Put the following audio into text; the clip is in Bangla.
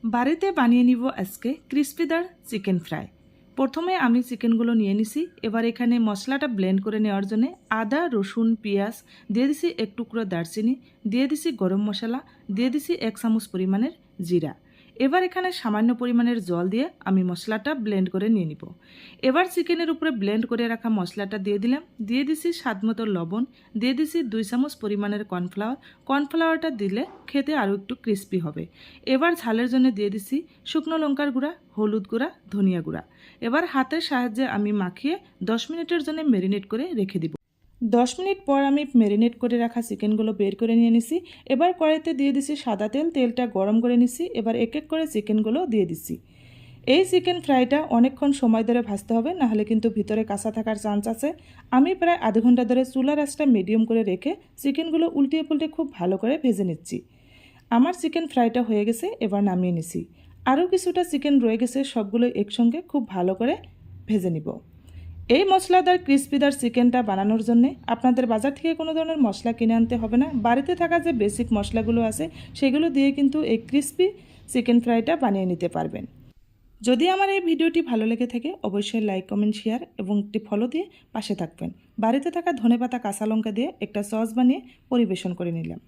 বাড়িতে বানিয়ে নিব আজকে ক্রিস্পিদার চিকেন ফ্রাই। প্রথমে আমি চিকেনগুলো নিয়ে নিছি। এবার এখানে মশলাটা ব্লেন্ড করে নেওয়ার জন্য আদা, রসুন, পেঁয়াজ দিয়ে দিছি, এক টুকরো দারচিনি দিয়ে দিছি, গরম মশলা দিয়ে দিছি, 1 চামচ পরিমাণের জিরা। এবার এখানে সামান্য পরিমাণের জল দিয়ে আমি মশলাটা ব্লেন্ড করে নিয়ে নিব। এবার চিকেনের উপরে ব্লেন্ড করে রাখা মশলাটা দিয়ে দিলাম, দিয়ে দিছি স্বাদমতো লবণ, দিয়ে দিছি 2 চামচ পরিমাণের কর্নফ্লাওয়ারটা দিলে খেতে আরও একটু ক্রিস্পি হবে। এবার ঝালের জন্য দিয়ে দিছি শুকনো লঙ্কার গুঁড়া, হলুদ গুঁড়া, ধনিয়া গুঁড়া। এবার হাতের সাহায্যে আমি মাখিয়ে 10 মিনিটের জন্য ম্যারিনেট করে রেখে দিব। 10 মিনিট পর আমি ম্যারিনেট করে রাখা চিকেনগুলো বের করে নিয়ে নিছি। এবার কড়াইতে দিয়ে দিছি সাদা তেল, তেলটা গরম করে নিছি। এবার এক এক করে চিকেনগুলো দিয়ে দিছি। এই চিকেন ফ্রাইটা অনেকক্ষণ সময় ধরে ভাজতে হবে, নাহলে কিন্তু ভিতরে কাঁচা থাকার চান্স আছে। আমি প্রায় আধা ঘন্টা ধরে চুলার আঁচটা মিডিয়াম করে রেখে চিকেনগুলো উল্টিয়ে পুল্টে খুব ভালো করে ভেজে নিচ্ছি। আমার চিকেন ফ্রাইটা হয়ে গেছে, এবার নামিয়ে নিছি। আরও কিছুটা চিকেন রয়ে গেছে, সবগুলো একসঙ্গে খুব ভালো করে ভেজে নিব। এই মশলাদার ক্রিস্পিদার চিকেনটা বানানোর জন্য আপনাদের বাজার থেকে কোনো ধরনের মশলা কিনে আনতে হবে না। বাড়িতে থাকা যে বেসিক মশলাগুলো আছে সেগুলো দিয়ে কিন্তু এই ক্রিস্পি চিকেন ফ্রাইটা বানিয়ে নিতে পারবেন। যদি আমার এই ভিডিওটি ভালো লেগে থাকে অবশ্যই লাইক, কমেন্ট, শেয়ার এবং একটি ফলো দিয়ে পাশে থাকবেন। বাড়িতে থাকা ধনেপাতা, কাঁচা লঙ্কা দিয়ে একটা সস বানিয়ে পরিবেশন করে নিলাম।